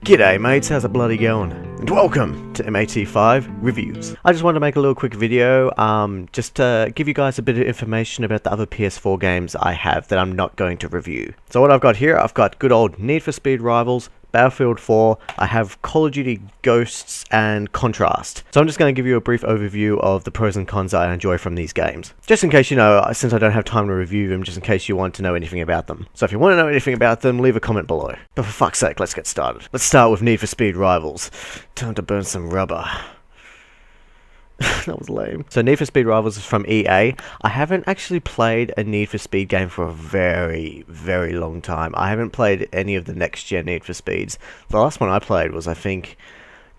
G'day mates, how's it bloody going? And welcome to MAT5 Reviews. I just wanted to make a little quick video, just to give you guys a bit of information about the other PS4 games I have that I'm not going to review. So what I've got here, I've got good old Need for Speed Rivals, Battlefield 4, I have COD Ghosts, and Contrast. So I'm just going to give you a brief overview of the pros and cons that I enjoy from these games. Just in case, since I don't have time to review them, just in case you want to know anything about them. So if you want to know anything about them, leave a comment below. But for fuck's sake, let's get started. Let's start with Need for Speed Rivals. Time to burn some rubber. That was lame. So Need for Speed Rivals is from EA. I haven't actually played a Need for Speed game for a very, very long time. I haven't played any of the next gen Need for Speeds. The last one I played was, I think,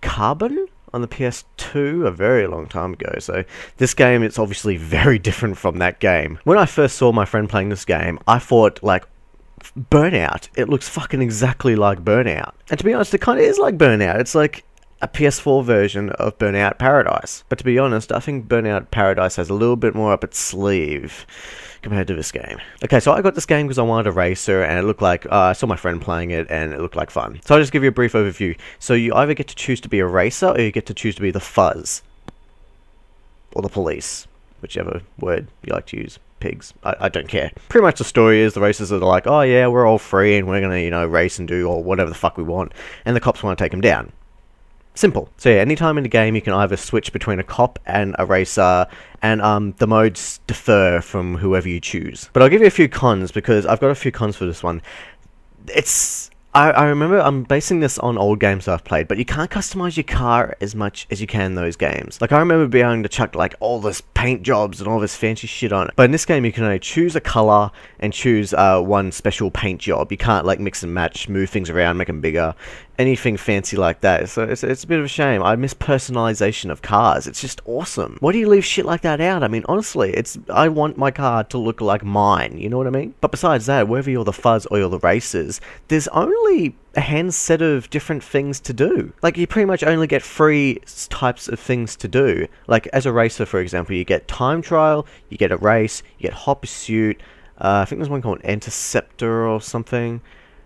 Carbon on the PS2 a very long time ago. So this game, it's obviously very different from that game. When I first saw my friend playing this game, I thought, like, Burnout. It looks fucking exactly like Burnout. And to be honest, it kind of is like Burnout. It's like a PS4 version of Burnout Paradise. But to be honest, I think Burnout Paradise has a little bit more up its sleeve compared to this game. Okay, so I got this game because I wanted a racer, and it looked like, I saw my friend playing it, and it looked like fun. So I'll just give you a brief overview. So you either get to choose to be a racer, or you get to choose to be the fuzz. Or the police. Whichever word you like to use. Pigs. I don't care. Pretty much the story is the racers are like, oh yeah, we're all free, and we're gonna, race and do or whatever the fuck we want. And the cops want to take them down. Simple. So yeah, anytime in the game you can either switch between a cop and a racer, and the modes differ from whoever you choose. But I'll give you a few cons, because I've got a few cons for this one. I remember I'm basing this on old games I've played, but you can't customize your car as much as you can in those games. Like, I remember being able to chuck, like, all this paint jobs and all this fancy shit on it. But in this game, you can only choose a color and choose one special paint job. You can't, like, mix and match, move things around, make them bigger, anything fancy like that. So it's a bit of a shame. I miss personalization of cars. It's just awesome. Why do you leave shit like that out? I mean, honestly, I want my car to look like mine, you know what I mean? But besides that, whether you're the fuzz or you're the racers, there's only a handset of different things to do. Like, you pretty much only get 3 types of things to do. Like, as a racer, for example, you get time trial, you get a race, you get hot pursuit, I think there's one called Interceptor or something,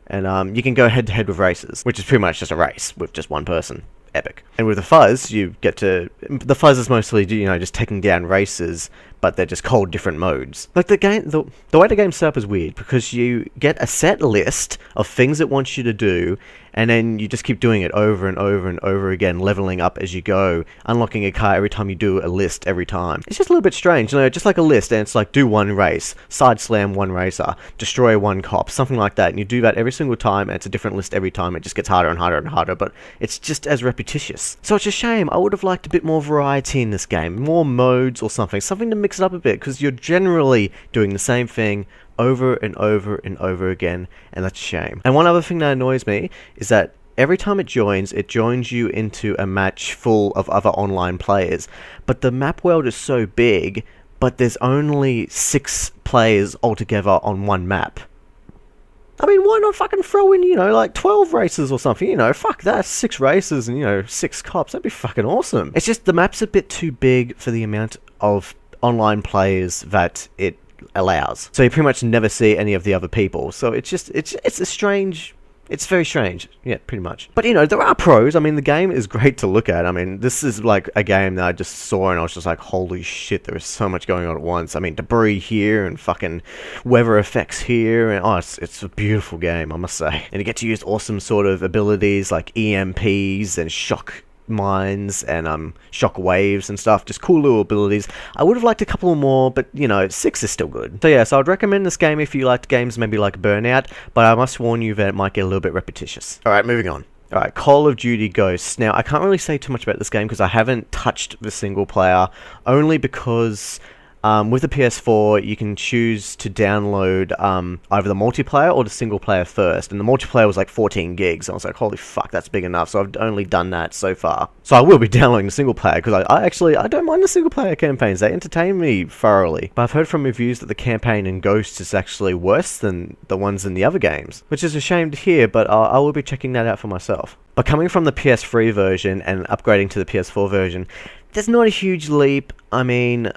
and you can go head to head with races, which is pretty much just a race with just one person. Epic. And with the fuzz, you get to... The fuzz is mostly, just taking down races, but they're just called different modes. Like, the game... The way the game's set up is weird, because you get a set list of things it wants you to do, and then you just keep doing it over and over and over again, leveling up as you go, unlocking a car every time you do a list every time. It's just a little bit strange, just like a list, and it's like, do one race, side slam one racer, destroy one cop, something like that, and you do that every single time, and it's a different list every time. It just gets harder and harder and harder, but it's just as repetitious. So it's a shame. I would have liked a bit more variety in this game, more modes or something to mix it up a bit, because you're generally doing the same thing over and over and over again, and that's a shame. And one other thing that annoys me is that every time it joins you into a match full of other online players, but the map world is so big, but there's only 6 players altogether on one map. I mean, why not fucking throw in, like 12 races or something, fuck that, 6 races and, 6 cops, that'd be fucking awesome. It's just, the map's a bit too big for the amount of online players that it allows. So you pretty much never see any of the other people. So it's a strange... It's very strange. Yeah, pretty much. But, there are pros. I mean, the game is great to look at. I mean, this is like a game that I just saw and I was just like, holy shit, there is so much going on at once. I mean, debris here and fucking weather effects here. And, it's a beautiful game, I must say. And you get to use awesome sort of abilities like EMPs and shock mines and shock waves and stuff. Just cool little abilities. I would have liked a couple more, but 6 is still good. So yeah, so I'd recommend this game if you liked games maybe like Burnout, but I must warn you that it might get a little bit repetitious. Alright, moving on. Alright, Call of Duty Ghosts. Now, I can't really say too much about this game because I haven't touched the single player, only because with the PS4, you can choose to download either the multiplayer or the single player first, and the multiplayer was like 14 gigs. I was like, holy fuck, that's big enough, so I've only done that so far. So I will be downloading the single player, because I don't mind the single player campaigns, they entertain me thoroughly. But I've heard from reviews that the campaign in Ghosts is actually worse than the ones in the other games, which is a shame to hear, but I will be checking that out for myself. But coming from the PS3 version and upgrading to the PS4 version, there's not a huge leap. I mean,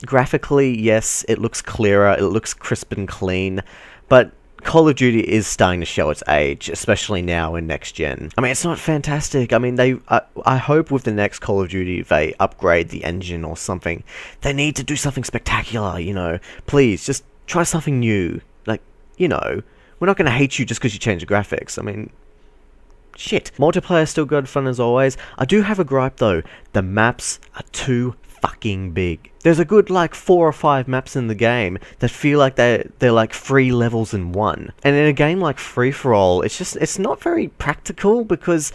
graphically, yes, it looks clearer, it looks crisp and clean, but Call of Duty is starting to show its age, especially now in next gen. I mean, it's not fantastic. I mean, I hope with the next Call of Duty they upgrade the engine or something. They need to do something spectacular, you know. Please, just try something new. Like, you know, we're not going to hate you just because you change the graphics. I mean, shit. Multiplayer still good fun as always. I do have a gripe though. The maps are too fucking big. There's a good like 4 or 5 maps in the game that feel like they're like 3 levels in one. And in a game like Free For All, it's not very practical because,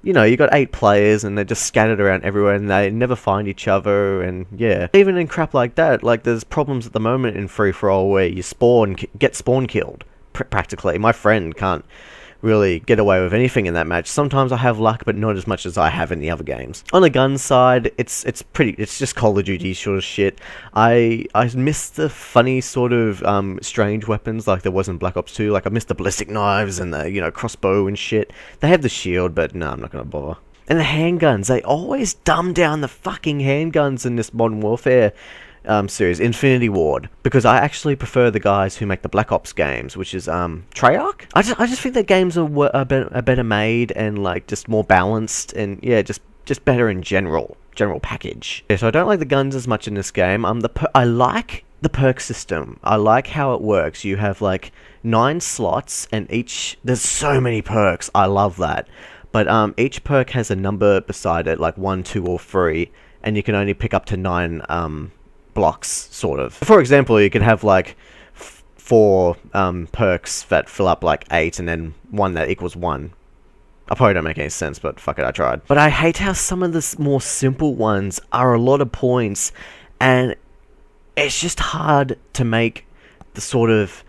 you know, you got 8 players and they're just scattered around everywhere and they never find each other. And yeah, even in crap like that, like there's problems at the moment in Free For All where you get spawn killed practically. My friend can't really get away with anything in that match. Sometimes I have luck, but not as much as I have in the other games. On the gun side, it's just Call of Duty sort of shit. I miss the funny sort of strange weapons like there was in Black Ops 2. Like I miss the ballistic knives and the, you know, crossbow and shit. They have the shield, but no, I'm not gonna bother. And the handguns, they always dumb down the fucking handguns in this Modern Warfare series, Infinity Ward, because I actually prefer the guys who make the Black Ops games, which is Treyarch. I just think their games are better made and like just more balanced and yeah, just better in general package. Yeah, so I don't like the guns as much in this game. I like the perk system. I like how it works. You have like 9 slots and there's so many perks. I love that. But each perk has a number beside it, like 1, 2, or 3, and you can only pick up to 9 blocks, sort of. For example, you could have like 4 perks that fill up like 8 and then 1 that equals 1. I probably don't make any sense, but fuck it, I tried. But I hate how some of the more simple ones are a lot of points and it's just hard to make the sort of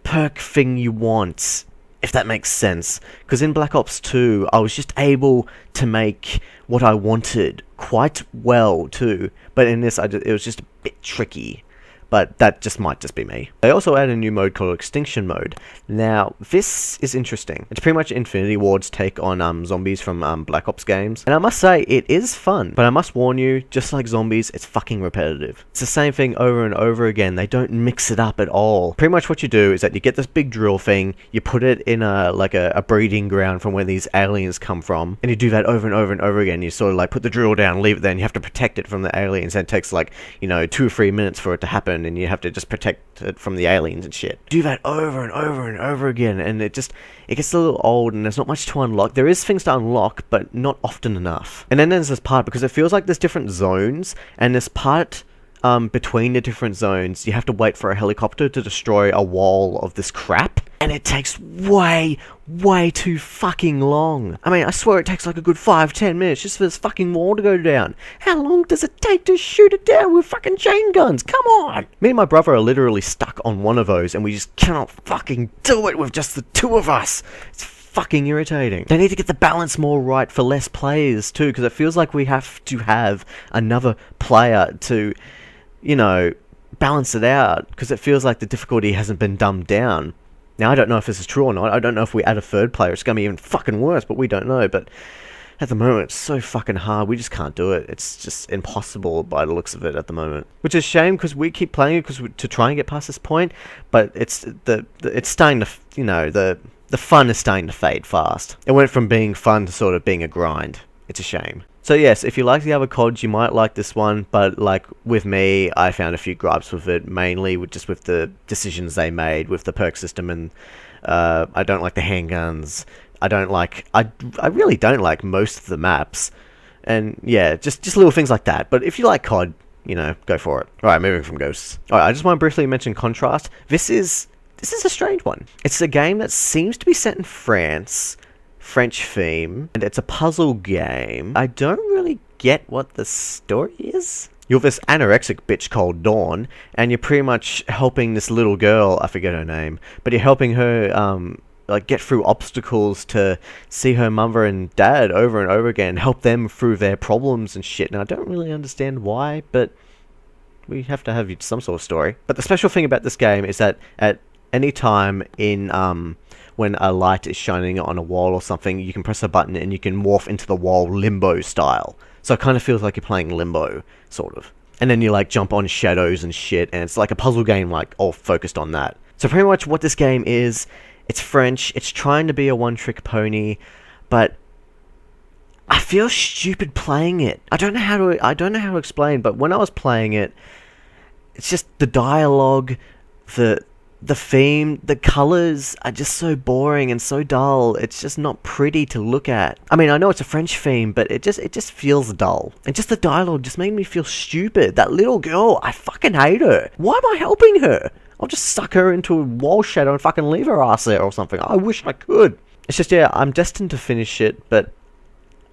perk thing you want, if that makes sense. Because in Black Ops 2, I was just able to make what I wanted quite well too. But in this, it was just a bit tricky. But that might just be me. They also added a new mode called Extinction Mode. Now, this is interesting. It's pretty much Infinity Ward's take on zombies from Black Ops games. And I must say, it is fun. But I must warn you, just like zombies, it's fucking repetitive. It's the same thing over and over again. They don't mix it up at all. Pretty much what you do is that you get this big drill thing, you put it in a breeding ground from where these aliens come from, and you do that over and over and over again. You sort of like put the drill down, leave it there, and you have to protect it from the aliens. And it takes like, you know, 2 or 3 minutes for it to happen. And you have to just protect it from the aliens and shit. Do that over and over and over again, and it gets a little old, and there's not much to unlock. There is things to unlock, but not often enough. And then there's this part, because it feels like there's different zones, and this part between the different zones, you have to wait for a helicopter to destroy a wall of this crap, and it takes way too fucking long. I mean, I swear it takes like a good 5-10 minutes just for this fucking wall to go down. How long does it take to shoot it down with fucking chain guns? Come on! Me and my brother are literally stuck on one of those, and we just cannot fucking do it with just the 2 of us. It's fucking irritating. They need to get the balance more right for less players too, because it feels like we have to have another player to, you know, balance it out, because it feels like the difficulty hasn't been dumbed down. Now, I don't know if this is true or not. I don't know if we add a 3rd player, it's going to be even fucking worse, but we don't know. But at the moment, it's so fucking hard. We just can't do it. It's just impossible by the looks of it at the moment. Which is a shame, because we keep playing it to try and get past this point, but it's starting to, you know, the fun is starting to fade fast. It went from being fun to sort of being a grind. It's a shame. So yes, if you like the other CODs, you might like this one, but like with me, I found a few gripes with it, mainly with the decisions they made with the perk system, and I don't like the handguns. I really don't like most of the maps, and yeah, just little things like that. But if you like COD, you know, go for it. Alright, moving from Ghosts. Alright, I just want to briefly mention Contrast. This is a strange one. It's a game that seems to be set in France, French theme, and it's a puzzle game. I don't really get what the story is. You're this anorexic bitch called Dawn, and you're pretty much helping this little girl, I forget her name, but you're helping her like get through obstacles to see her mother and dad over and over again, help them through their problems and shit. And I don't really understand why, but we have to have some sort of story. But the special thing about this game is that at any time in when a light is shining on a wall or something, you can press a button and you can morph into the wall Limbo style. So it kind of feels like you're playing Limbo, sort of. And then you like jump on shadows and shit, and it's like a puzzle game, like all focused on that. So pretty much what this game is, it's French, it's trying to be a one-trick pony, but I feel stupid playing it. I don't know how to explain, but when I was playing it, it's just the dialogue, the theme, the colors are just so boring and so dull. It's just not pretty to look at. I mean, I know it's a French theme, but it just feels dull. And just the dialogue just made me feel stupid. That little girl, I fucking hate her. Why am I helping her? I'll just suck her into a wall shadow and fucking leave her ass there or something. I wish I could. It's just, yeah, I'm destined to finish it, but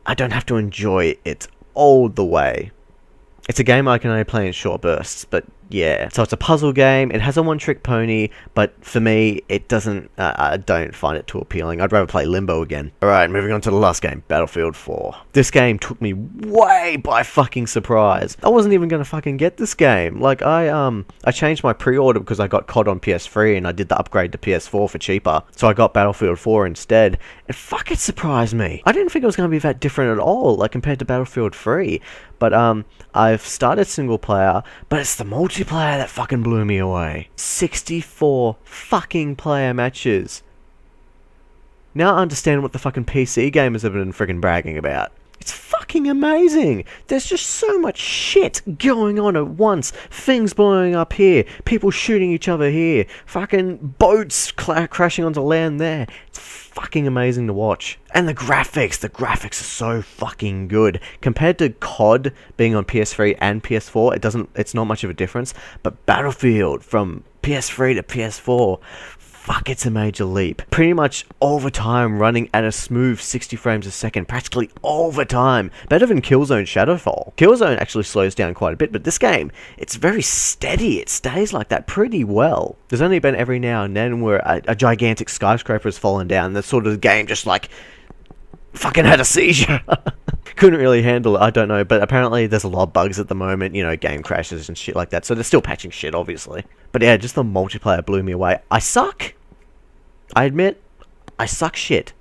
I don't have to enjoy it all the way. It's a game I can only play in short bursts, but yeah. So it's a puzzle game, it has a one-trick pony, but for me, it doesn't, I don't find it too appealing. I'd rather play Limbo again. Alright, moving on to the last game, Battlefield 4. This game took me way by fucking surprise. I wasn't even gonna fucking get this game. Like, I changed my pre-order because I got COD on PS3 and I did the upgrade to PS4 for cheaper. So I got Battlefield 4 instead, and fuck, it surprised me. I didn't think it was gonna be that different at all, like compared to Battlefield 3. But, I've started single player, but it's the multiplayer that fucking blew me away. 64 fucking player matches. Now I understand what the fucking PC gamers have been friggin' bragging about. It's fucking amazing. There's just so much shit going on at once. Things blowing up here, people shooting each other here, fucking boats crashing onto land there. It's fucking amazing to watch. And the graphics are so fucking good. Compared to COD being on PS3 and PS4, it's not much of a difference. But Battlefield from PS3 to PS4, fuck, it's a major leap. Pretty much all the time running at a smooth 60 frames a second, practically all the time. Better than Killzone Shadowfall. Killzone actually slows down quite a bit, but this game, it's very steady. It stays like that pretty well. There's only been every now and then where a gigantic skyscraper has fallen down. That sort of game just like fucking had a seizure. Couldn't really handle it, I don't know, but apparently there's a lot of bugs at the moment, you know, game crashes and shit like that, so they're still patching shit, obviously. But yeah, just the multiplayer blew me away. I suck. I admit, I suck shit.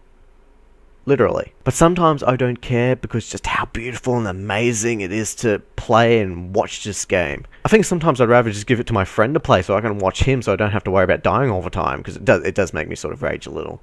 Literally. But sometimes I don't care because just how beautiful and amazing it is to play and watch this game. I think sometimes I'd rather just give it to my friend to play so I can watch him so I don't have to worry about dying all the time, because it does make me sort of rage a little.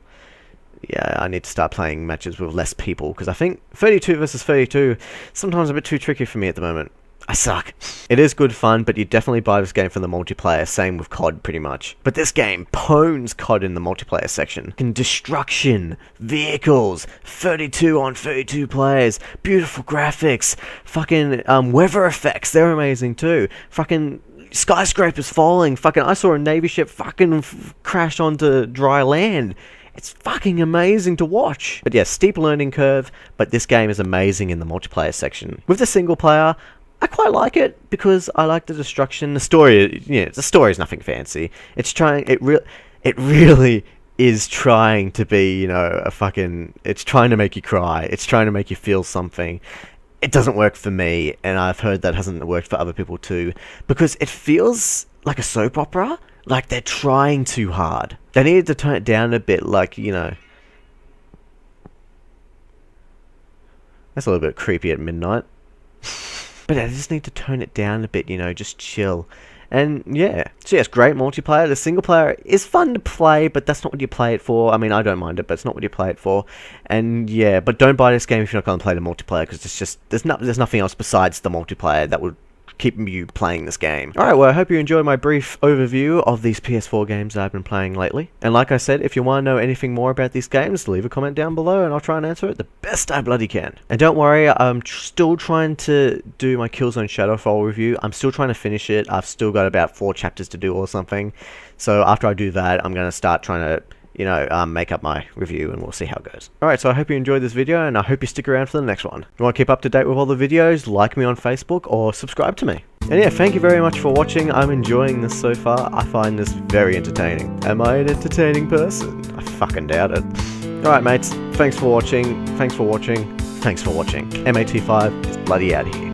Yeah, I need to start playing matches with less people, because I think 32 versus 32 sometimes a bit too tricky for me at the moment. I suck. It is good fun, but you definitely buy this game for the multiplayer, same with COD pretty much. But this game pwns COD in the multiplayer section. Destruction, vehicles, 32 on 32 players, beautiful graphics, fucking weather effects, they're amazing too. Fucking skyscrapers falling, fucking I saw a Navy ship fucking crash onto dry land. It's fucking amazing to watch. But yeah, steep learning curve, but this game is amazing in the multiplayer section. With the single player, I quite like it because I like the destruction. The story, yeah, the story is nothing fancy. It's trying, it really is trying to be, you know, it's trying to make you cry. It's trying to make you feel something. It doesn't work for me, and I've heard that hasn't worked for other people too, because it feels like a soap opera. Like they're trying too hard. They needed to tone it down a bit, like, you know. That's a little bit creepy at midnight. But I just need to tone it down a bit, you know, just chill. And yeah, so yes, great multiplayer. The single player is fun to play, but that's not what you play it for. I mean, I don't mind it, but it's not what you play it for. And yeah, but don't buy this game if you're not going to play the multiplayer, because it's just, there's nothing else besides the multiplayer that would keep you playing this game. Alright, well, I hope you enjoyed my brief overview of these PS4 games that I've been playing lately. And like I said, if you want to know anything more about these games, leave a comment down below and I'll try and answer it the best I bloody can. And don't worry, I'm still trying to do my Killzone Shadowfall review. I'm still trying to finish it. I've still got about 4 chapters to do or something. So after I do that, I'm going to start trying to, you know, make up my review, and we'll see how it goes. Alright, so I hope you enjoyed this video, and I hope you stick around for the next one. If you want to keep up to date with all the videos, like me on Facebook, or subscribe to me. And yeah, thank you very much for watching. I'm enjoying this so far. I find this very entertaining. Am I an entertaining person? I fucking doubt it. Alright mates, thanks for watching. MAT5 is bloody out of here.